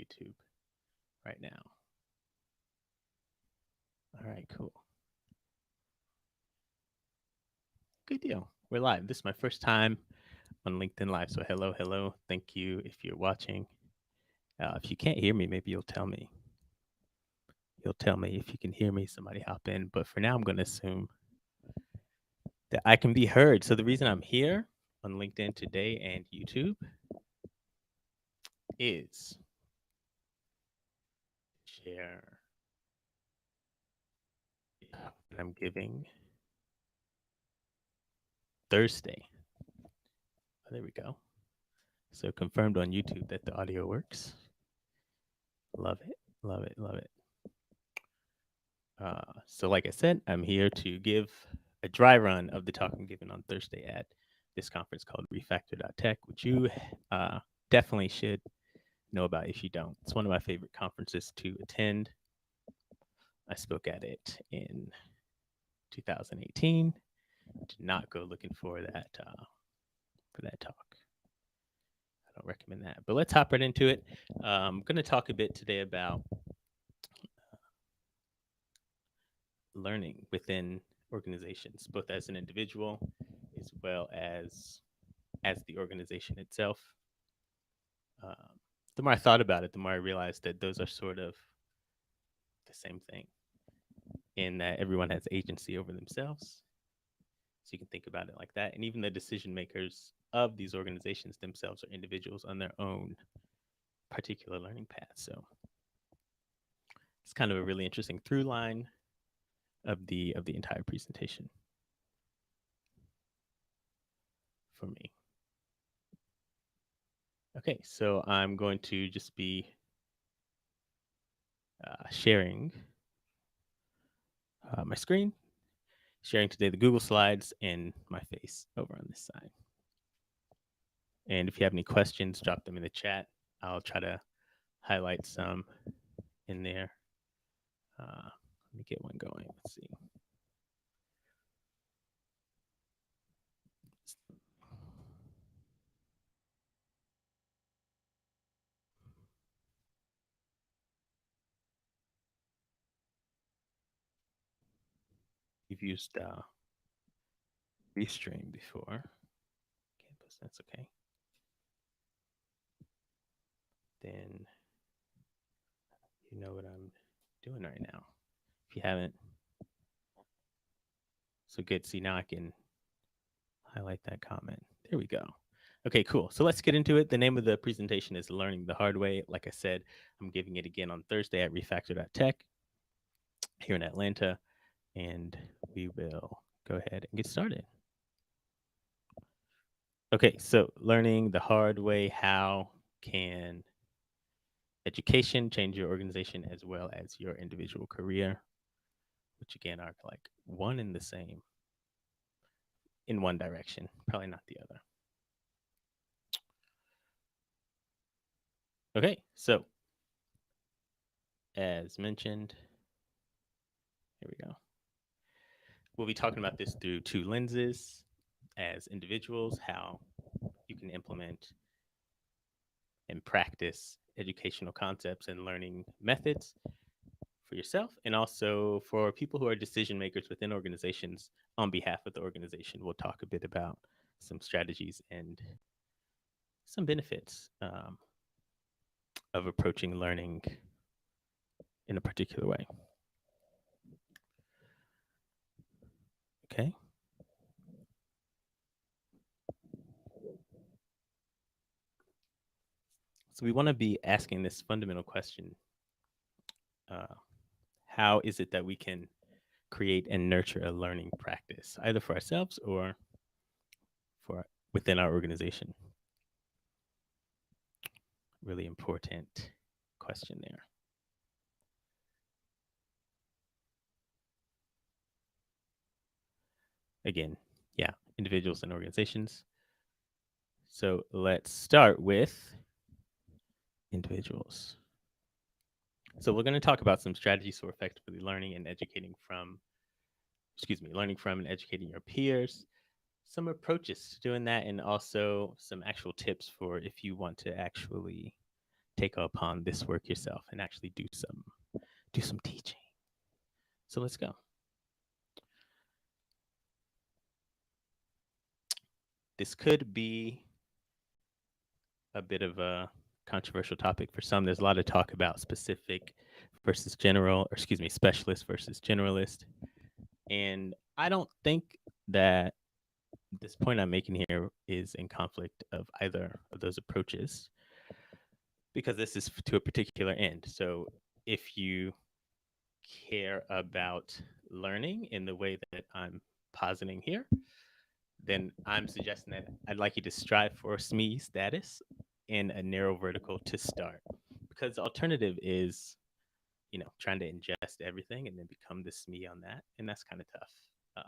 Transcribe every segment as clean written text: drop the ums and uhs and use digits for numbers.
YouTube right now. All right, cool. Good deal. We're live. This is my first time on LinkedIn Live. So hello, hello. Thank you if you're watching. If you can't hear me, maybe you'll tell me. You'll tell me if you can hear me. Somebody hop in. But for now, I'm going to assume that I can be heard. So the reason I'm here on LinkedIn today and YouTube is share what I'm giving Thursday. Oh, there we go. So confirmed on YouTube that the audio works. Love it, love it, love it. So like I said, I'm here to give a dry run of the talk I'm giving on Thursday at this conference called Refactr.tech, which you definitely should know about if you don't. It's one of my favorite conferences to attend. I spoke at it in 2018. Did not go looking for that talk. I don't recommend that. But let's hop right into it. I'm going to talk a bit today about learning within organizations, both as an individual as well as the organization itself. Um, the more I thought about it, the more I realized that those are sort of the same thing, in that everyone has agency over themselves. So you can think about it like that. And even the decision makers of these organizations themselves are individuals on their own particular learning path. So it's kind of a really interesting through line of the entire presentation for me. Okay, so I'm going to just be sharing my screen, sharing today the Google Slides and my face over on this side. And if you have any questions, drop them in the chat. I'll try to highlight some in there. Let me get one going. Let's see. You've used Restream before. Campus, that's okay. Then you know what I'm doing right now. If you haven't, so good. See, now I can highlight that comment. There we go. Okay, cool. So let's get into it. The name of the presentation is Learning the Hard Way. Like I said, I'm giving it again on Thursday at Refactr.tech here in Atlanta, and we will go ahead and get started. Okay, so learning the hard way. How can education change your organization as well as your individual career, which again are like one and the same in one direction, probably not the other. Okay, so as mentioned, here we go. We'll be talking about this through two lenses as individuals, how you can implement and practice educational concepts and learning methods for yourself, and also for people who are decision makers within organizations on behalf of the organization. We'll talk a bit about some strategies and some benefits of approaching learning in a particular way. Okay. So we want to be asking this fundamental question. How is it that we can create and nurture a learning practice, either for ourselves or for within our organization? Really important question there. Again, yeah, individuals and organizations. So let's start with individuals. So we're going to talk about some strategies for effectively learning and educating from, learning from and educating your peers, some approaches to doing that, and also some actual tips for if you want to actually take upon this work yourself and actually do some teaching. So let's go. This could be a bit of a controversial topic for some. There's a lot of talk about specific versus general, or excuse me, specialist versus generalist. And I don't think that this point I'm making here is in conflict of either of those approaches, because this is to a particular end. So if you care about learning in the way that I'm positing here, then I'm suggesting that I'd like you to strive for SME status in a narrow vertical to start, because the alternative is, trying to ingest everything and then become the SME on that, and that's kind of tough.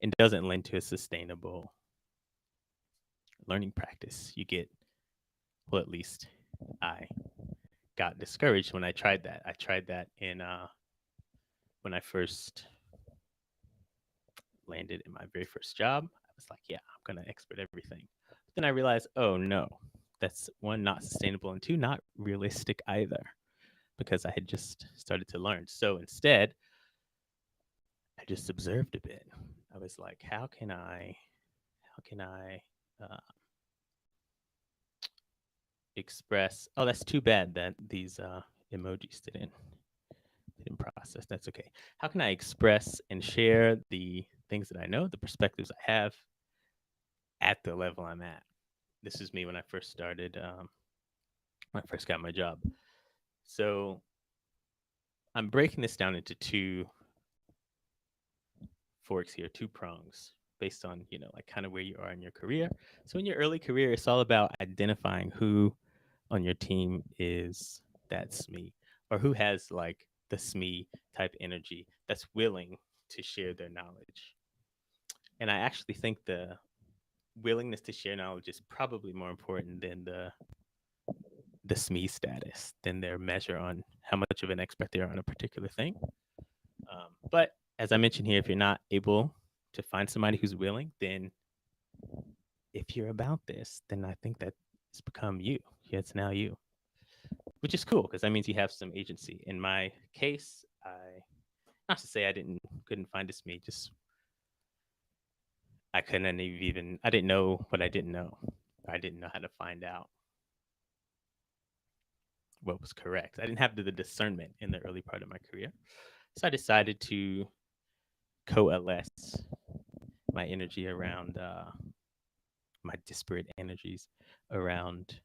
It doesn't lend to a sustainable learning practice. Well, at least I got discouraged when I tried that. I tried that in when I first landed in my very first job. I was like, yeah, I'm gonna expert everything. But then I realized, oh no, that's one, not sustainable, and two, not realistic either, because I had just started to learn. So instead, I just observed a bit. I was like, how can I uh, express? Oh, that's too bad that these emojis didn't process. That's okay. How can I express and share the things that I know, the perspectives I have at the level I'm at? This is me when I first started, when I first got my job. So I'm breaking this down into two forks here, two prongs based on, like kind of where you are in your career. So in your early career, it's all about identifying who on your team is that SME, or who has like the SME type energy that's willing to share their knowledge. And I actually think the willingness to share knowledge is probably more important than the SME status, than their measure on how much of an expert they are on a particular thing. But as I mentioned here, if you're not able to find somebody who's willing, then if you're about this, then I think that it's become you. Yeah, it's now you, which is cool because that means you have some agency. In my case, not to say couldn't find this me, just I couldn't even, I didn't know what I didn't know. I didn't know how to find out what was correct. I didn't have the discernment in the early part of my career. So I decided to coalesce my energy around my disparate energies around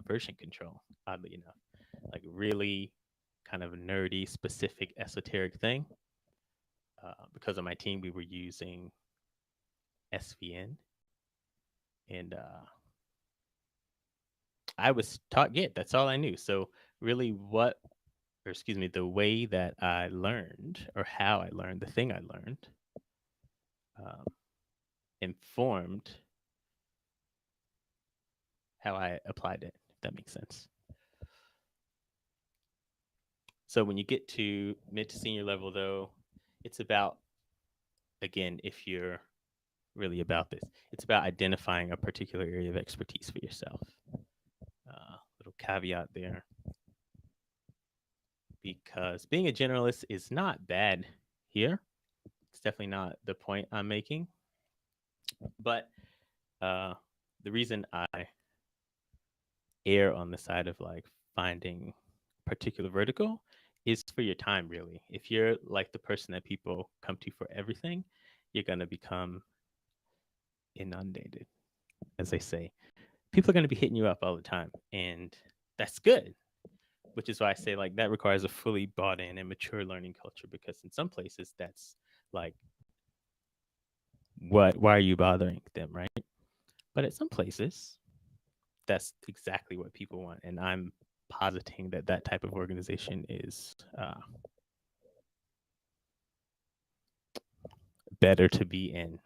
version control, oddly enough. Like really kind of nerdy, specific, esoteric thing. Because on my team, we were using SVN, and I was taught Git. That's all I knew. So really, the way that I learned, or how I learned, the thing I learned, um, informed how I applied it, if that makes sense. So when you get to mid to senior level, though, it's about, again, if you're really about this, it's about identifying a particular area of expertise for yourself. Little caveat there, because being a generalist is not bad here. It's definitely not the point I'm making. But the reason I err on the side of like finding particular vertical is for your time, really. If you're like the person that people come to for everything, you're going to become inundated, as they say. People are going to be hitting you up all the time, and that's good, which is why I say like that requires a fully bought in and mature learning culture, because in some places that's like, why are you bothering them, right? But at some places that's exactly what people want, and I'm positing that that type of organization is better to be in.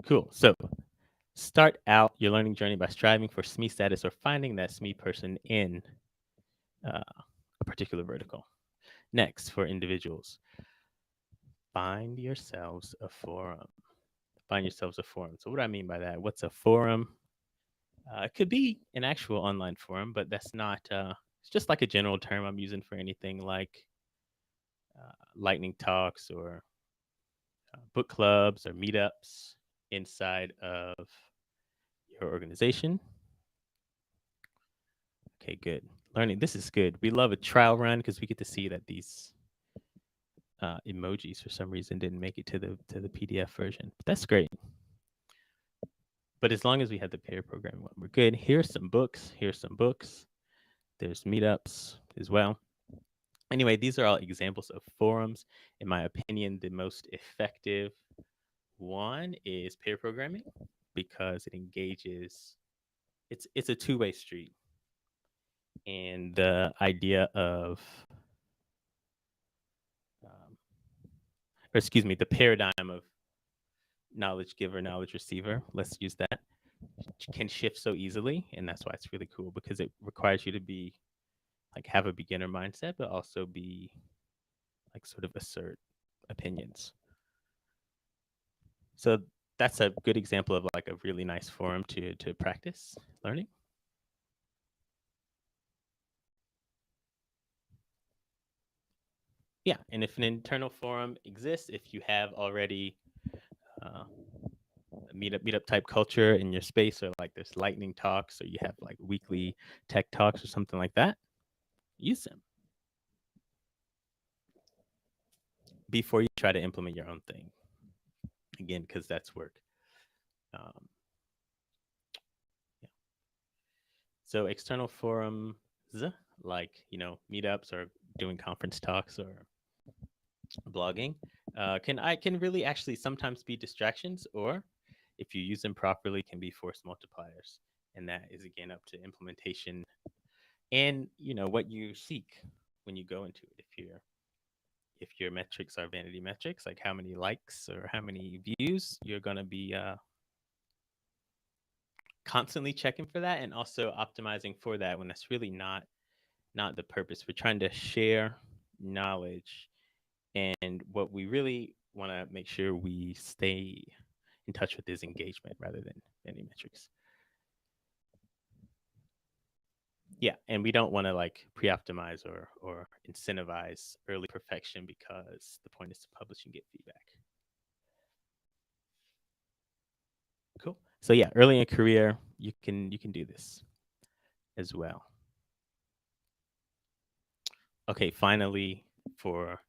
Cool. So start out your learning journey by striving for SME status, or finding that SME person in a particular vertical. Next, for individuals, find yourselves a forum. Find yourselves a forum. So what do I mean by that? What's a forum? It could be an actual online forum, but that's not. It's just like a general term I'm using for anything like lightning talks or book clubs or meetups inside of your organization. Okay, good. Learning. This is good. We love a trial run because we get to see that these emojis for some reason didn't make it to the PDF version. But that's great. But as long as we had the pair programming one, we're good. Here's some books. Here's some books. There's meetups as well. Anyway, these are all examples of forums. In my opinion, the most effective one is pair programming because it engages. It's a two-way street, and the idea of, or excuse me, the paradigm of knowledge giver, knowledge receiver. Let's use that. Can shift so easily, and that's why it's really cool because it requires you to be like have a beginner mindset, but also be like sort of assert opinions. So that's a good example of like a really nice forum to practice learning. Yeah, and if an internal forum exists, if you have already uh, a meetup type culture in your space, or like there's lightning talks, or you have like weekly tech talks or something like that, use them before you try to implement your own thing. Again, because that's work. Um, yeah. So external forums, like meetups or doing conference talks or blogging, can really actually sometimes be distractions, or if you use them properly, can be force multipliers. And that is again up to implementation and what you seek when you go into it. If your metrics are vanity metrics, like how many likes or how many views, you're gonna be constantly checking for that and also optimizing for that when that's really not the purpose. We're trying to share knowledge, and what we really want to make sure we stay in touch with is engagement rather than any metrics. Yeah, and we don't want to like pre-optimize or incentivize early perfection because the point is to publish and get feedback. Cool. So yeah, early in career, you can do this as well. Okay, finally, for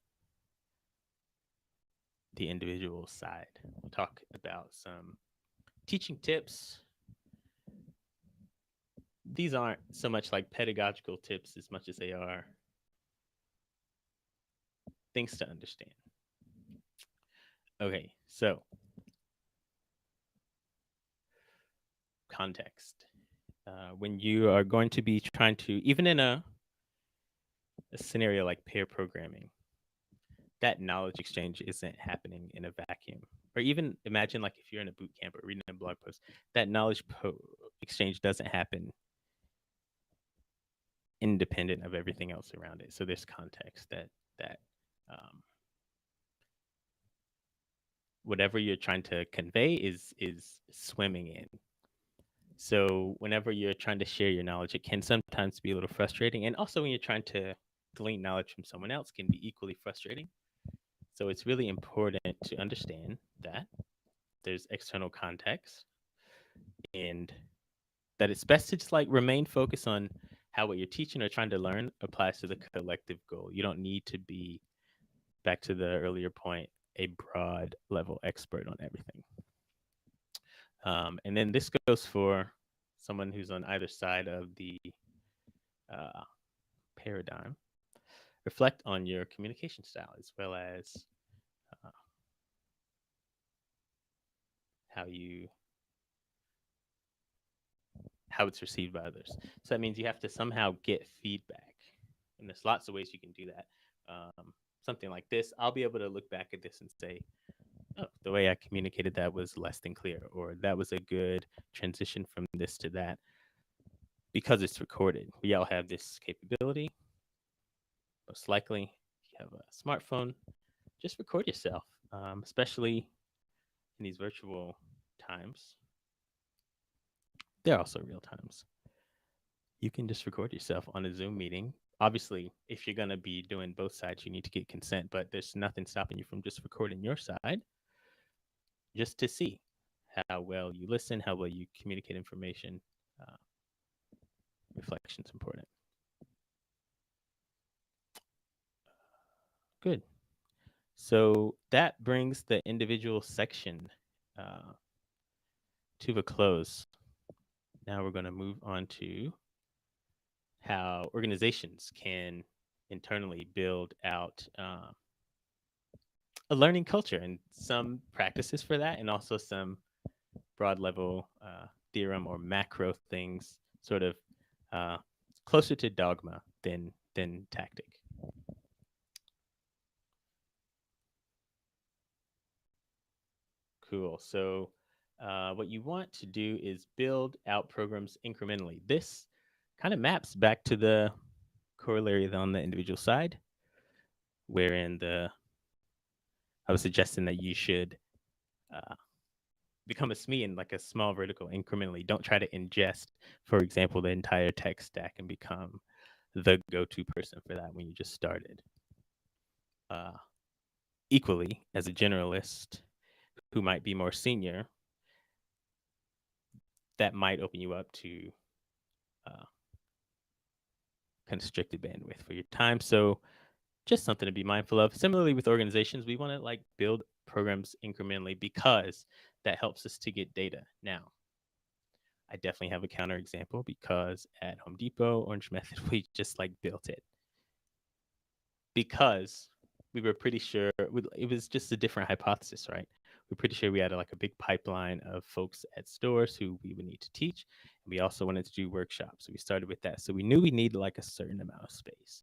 the individual side, we'll talk about some teaching tips. These aren't so much like pedagogical tips as much as they are things to understand. Okay, so context. When you are going to be trying to, even in a scenario like pair programming, that knowledge exchange isn't happening in a vacuum. Or even imagine like if you're in a boot camp or reading a blog post, that exchange doesn't happen independent of everything else around it. So there's context that um, whatever you're trying to convey is swimming in. So whenever you're trying to share your knowledge, it can sometimes be a little frustrating, and also when you're trying to glean knowledge from someone else, can be equally frustrating. So it's really important to understand that there's external context, and that it's best to just like remain focused on how what you're teaching or trying to learn applies to the collective goal. You don't need to be, back to the earlier point, a broad level expert on everything. And then this goes for someone who's on either side of the uh, paradigm. Reflect on your communication style as well as uh, how you how it's received by others. So that means you have to somehow get feedback, and there's lots of ways you can do that. Something like this, I'll be able to look back at this and say, "Oh, the way I communicated that was less than clear," or "That was a good transition from this to that," because it's recorded. We all have this capability. Most likely, if you have a smartphone, just record yourself, especially in these virtual times. There are also real times. You can just record yourself on a Zoom meeting. Obviously, if you're going to be doing both sides, you need to get consent, but there's nothing stopping you from just recording your side just to see how well you listen, how well you communicate information. Uh, Reflection's important. Good. So that brings the individual section uh, to a close. Now we're going to move on to how organizations can internally build out a learning culture and some practices for that, and also some broad level theorem or macro things, sort of uh, closer to dogma than tactic. Cool. So what you want to do is build out programs incrementally. This kind of maps back to the corollary on the individual side, wherein the I was suggesting that you should uh, become a SME in like a small vertical incrementally. Don't try to ingest, for example, the entire tech stack and become the go-to person for that when you just started. Uh, Equally, as a generalist who might be more senior, that might open you up to uh, constricted bandwidth for your time. So just something to be mindful of. Similarly with organizations, we want to like build programs incrementally because that helps us to get data. Now, I definitely have a counterexample because at Home Depot, Orange Method, we just like built it because we were pretty sure it was just a different hypothesis, right? We're pretty sure we had like a big pipeline of folks at stores who we would need to teach. And we also wanted to do workshops. So we started with that. So we knew we needed like a certain amount of space.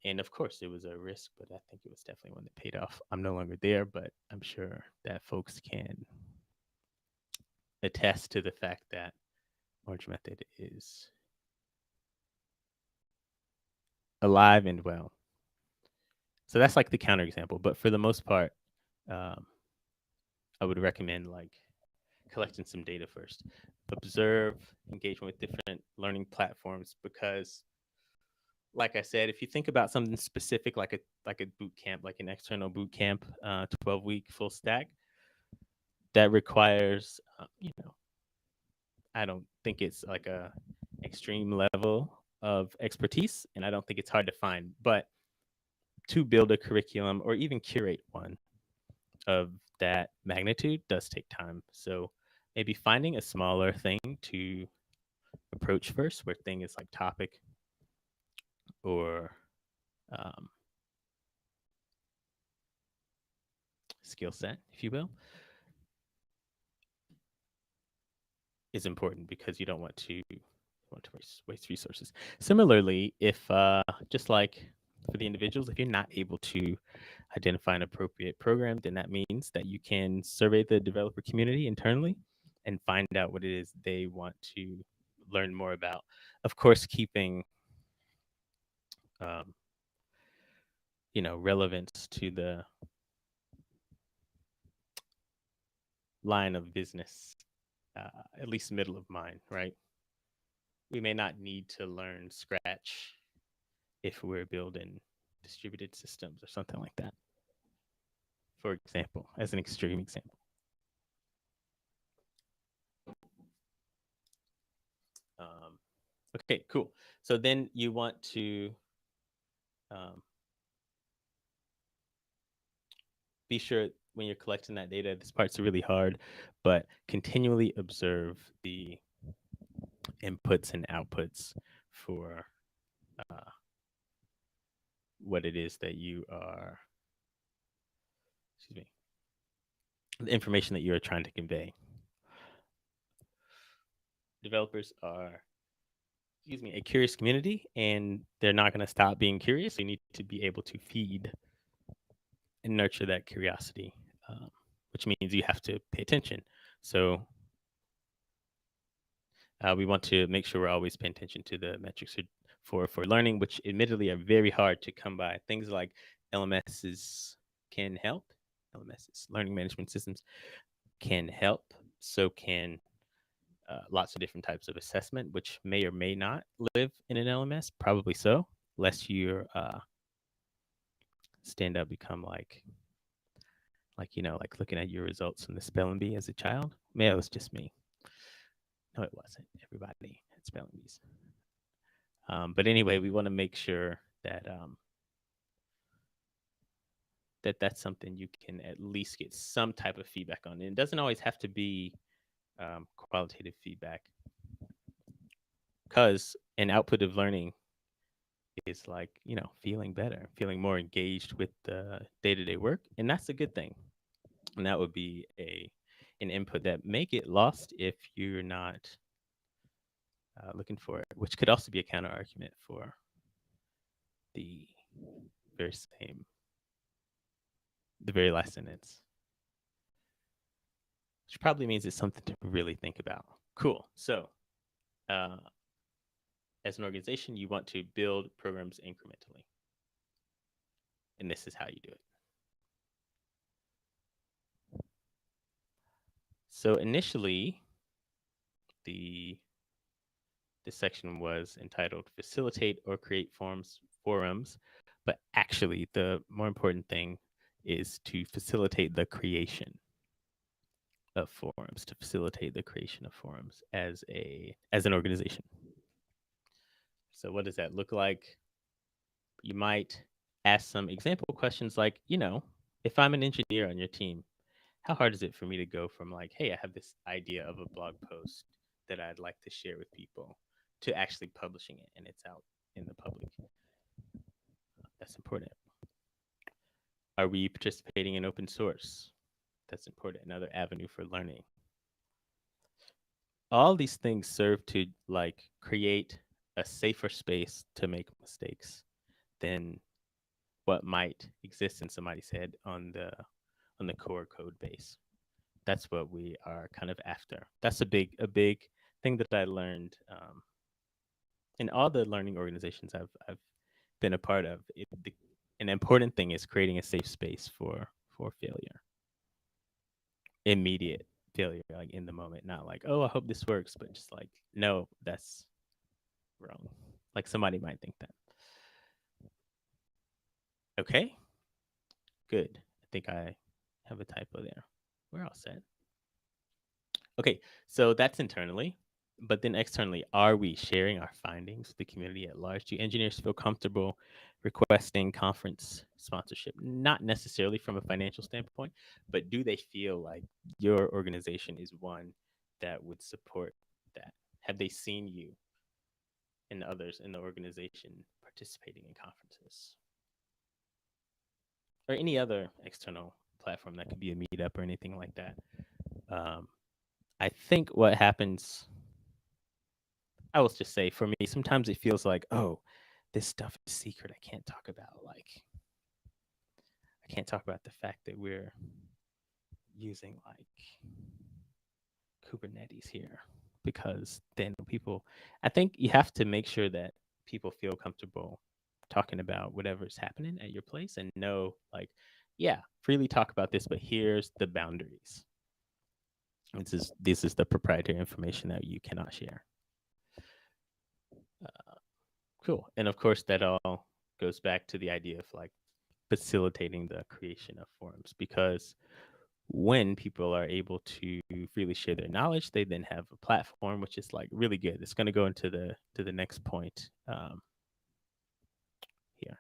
And of course, it was a risk, but I think it was definitely one that paid off. I'm no longer there, but I'm sure that folks can attest to the fact that Orange Method is alive and well. So that's like the counterexample. But for the most part, um, I would recommend like collecting some data first. Observe engagement with different learning platforms because, like I said, if you think about something specific like a boot camp, like an external boot camp, 12-week full stack, that requires I don't think it's like a extreme level of expertise, and I don't think it's hard to find. But to build a curriculum or even curate one of that magnitude does take time. So maybe finding a smaller thing to approach first, where thing is like topic or um, skill set, if you will, is important because you don't want to waste resources. Similarly, if just like for the individuals, if you're not able to identify an appropriate program, then that means that you can survey the developer community internally and find out what it is they want to learn more about. Of course, keeping um, relevance to the line of business, at least middle of mind, right? We may not need to learn Scratch if we're building distributed systems or something like that, for example, as an extreme example. Um, okay, cool. So then you want to um, be sure when you're collecting that data, this part's really hard, but continually observe the inputs and outputs for uh, what it is that you are, excuse me, the information that you are trying to convey. Developers are, excuse me, a curious community, and they're not going to stop being curious. You need to be able to feed and nurture that curiosity, which means you have to pay attention. So we want to make sure we're always paying attention to the metrics for learning, which admittedly are very hard to come by. Things like LMSs can help. LMSs, learning management systems, can help. So can lots of different types of assessment, which may or may not live in an LMS. Probably so, lest you stand up, become like like looking at your results from the spelling bee as a child. Maybe it was just me. No, it wasn't. Everybody had spelling bees. But anyway, we want to make sure that that's something you can at least get some type of feedback on. And it doesn't always have to be qualitative feedback, because an output of learning is like, feeling better, feeling more engaged with the day-to-day work, and that's a good thing. And that would be an input that may get lost if you're not looking for it, which could also be a counter argument for the very same, the very last sentence, which probably means it's something to really think about. Cool. So, uh, as an organization, you want to build programs incrementally, and this is how you do it. So initially, this section was entitled "Facilitate or Create Forums," but actually, the more important thing is to facilitate the creation of forums, to facilitate the creation of forums as an organization. So what does that look like? You might ask some example questions like, if I'm an engineer on your team, how hard is it for me to go from like, hey, I have this idea of a blog post that I'd like to share with people, to actually publishing it and it's out in the public? That's important. Are we participating in open source? That's important. Another avenue for learning. All these things serve to like create a safer space to make mistakes than what might exist in somebody's head on the core code base. That's what we are kind of after. That's a big thing that I learned in all the learning organizations I've been a part of. An important thing is creating a safe space for failure, immediate failure, like in the moment, not like, oh, I hope this works, but just like, no, that's wrong. Like somebody might think that. Okay, good. I think I have a typo there. We're all set. Okay, so that's internally. But then externally, are we sharing our findings with the community at large? Do engineers feel comfortable requesting conference sponsorship? Not necessarily from a financial standpoint, but do they feel like your organization is one that would support that? Have they seen you and others in the organization participating in conferences? Or any other external platform that could be a meetup or anything like that. I think what happens, I will just say, for me, sometimes it feels like, oh, this stuff is secret. I can't talk about the fact that we're using like Kubernetes here, because then I think you have to make sure that people feel comfortable talking about whatever's happening at your place and know like, yeah, freely talk about this, but here's the boundaries. This is the proprietary information that you cannot share. Cool. And of course, that all goes back to the idea of like facilitating the creation of forums, because when people are able to freely share their knowledge, they then have a platform, which is like really good. It's going to go into the next point here.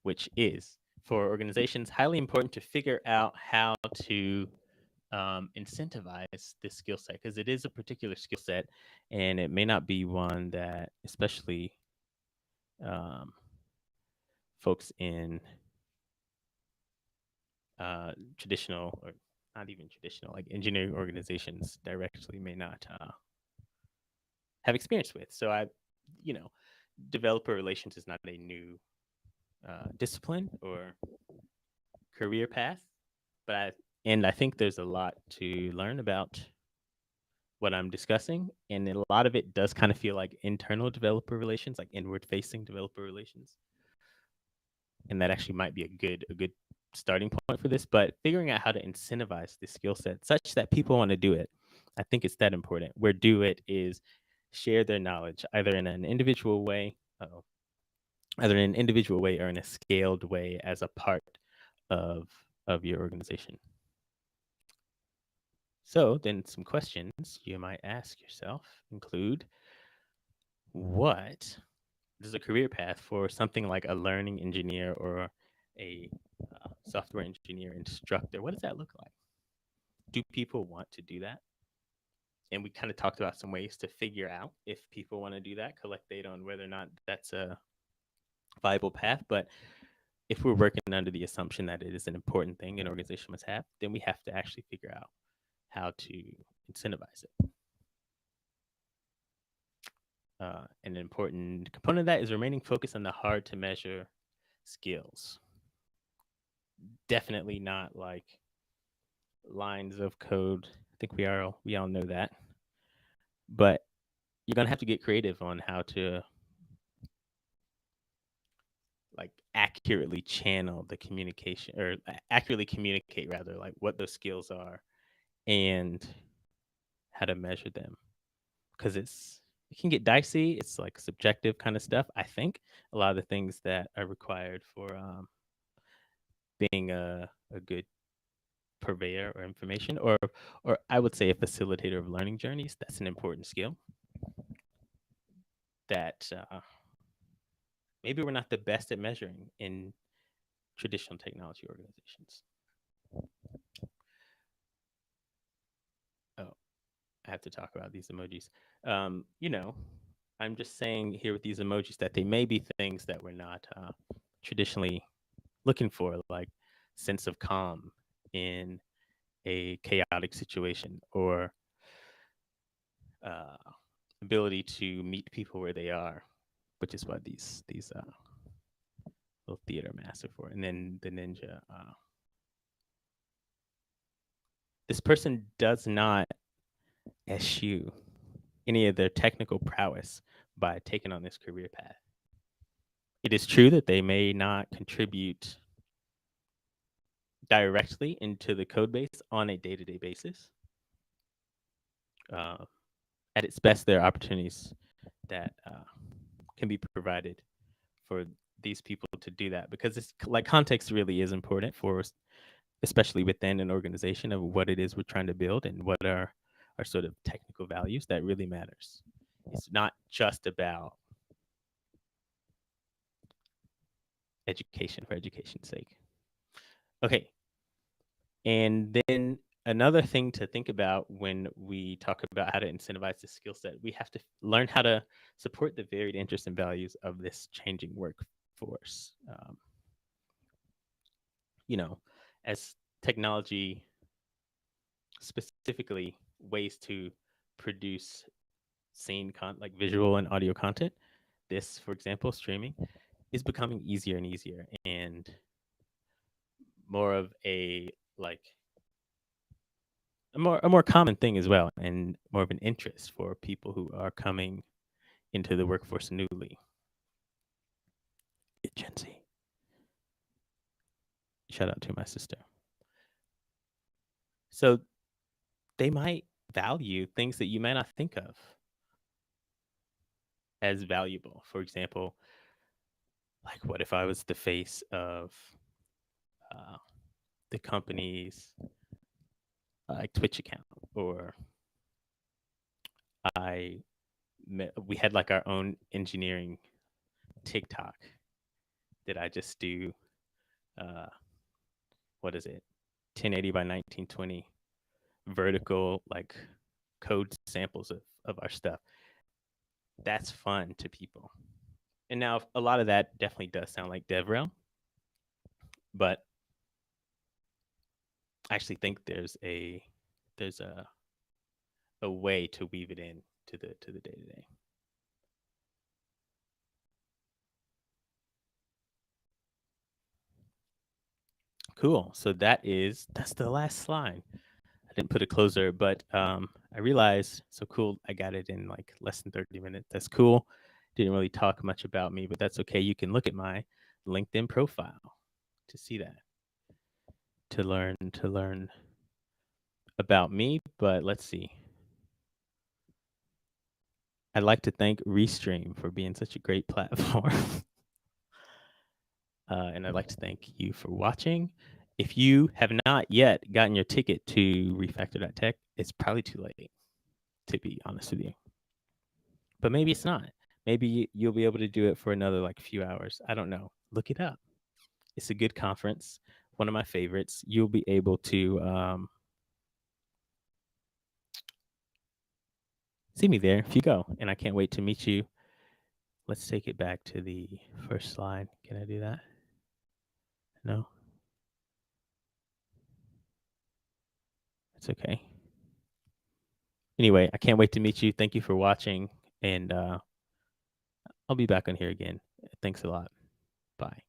Which is, for organizations, highly important to figure out how to incentivize this skill set, because it is a particular skill set, and it may not be one that, especially folks in traditional, or not even traditional, like engineering organizations directly may not have experience with. So developer relations is not a new discipline or career path, but I think there's a lot to learn about what I'm discussing, and a lot of it does kind of feel like internal developer relations, like inward facing developer relations. And that actually might be a good starting point for this, but figuring out how to incentivize the skill set such that people want to do it. I think it's that important. Where do it is share their knowledge either in an individual way, either in an individual way or in a scaled way as a part of your organization. So then some questions you might ask yourself include, what does a career path for something like a learning engineer or a software engineer instructor, what does that look like? Do people want to do that? And we kind of talked about some ways to figure out if people want to do that, collect data on whether or not that's a viable path. But if we're working under the assumption that it is an important thing an organization must have, then we have to actually figure out how to incentivize it. An important component of that is remaining focused on the hard to measure skills. Definitely not like lines of code. I think we all know that. But you're gonna have to get creative on how to like accurately channel the communication, or accurately communicate rather, like what those skills are and how to measure them. Because it can get dicey. It's like subjective kind of stuff. I think a lot of the things that are required for being a good purveyor or information, or I would say a facilitator of learning journeys. That's an important skill that maybe we're not the best at measuring in traditional technology organizations. Oh, I have to talk about these emojis. You know, I'm just saying here with these emojis that they may be things that we're not traditionally looking for, like sense of calm in a chaotic situation, or uh, ability to meet people where they are, which is what these little theater masks are for. And then the ninja. This person does not eschew any of their technical prowess by taking on this career path. It is true that they may not contribute directly into the code base on a day-to-day basis. At its best, there are opportunities that can be provided for these people to do that, because it's like context really is important for us, especially within an organization, of what it is we're trying to build and what are our sort of technical values. That really matters. It's not just about education for education's sake. Okay. And then another thing to think about when we talk about how to incentivize the skill set, we have to learn how to support the varied interests and values of this changing workforce. You know, as technology, specifically ways to produce like visual and audio content, this, for example, streaming, is becoming easier and easier, and more of a more common thing as well, and more of an interest for people who are coming into the workforce newly. Gen Z. Shout out to my sister. So they might value things that you might not think of as valuable. For example, like what if I was the face of the company's like Twitch account, or we had like our own engineering TikTok that I just do. What is it? 1080 by 1920 vertical like code samples of our stuff. That's fun to people. And now a lot of that definitely does sound like DevRel, but I actually think there's a way to weave it in to the day-to-day. Cool. So that's the last slide. I didn't put a closer, but I realized, so cool, I got it in like less than 30 minutes. That's cool. Didn't really talk much about me, but that's okay. You can look at my LinkedIn profile to see that. to learn about me, but let's see. I'd like to thank Restream for being such a great platform. And I'd like to thank you for watching. If you have not yet gotten your ticket to Refactr.tech, it's probably too late, to be honest with you. But maybe it's not. Maybe you'll be able to do it for another like few hours. I don't know. Look it up. It's a good conference, one of my favorites. You'll be able to see me there if you go, and I can't wait to meet you. Let's take it back to the first slide. Can I do that? No? It's okay. Anyway, I can't wait to meet you. Thank you for watching, and I'll be back on here again. Thanks a lot. Bye.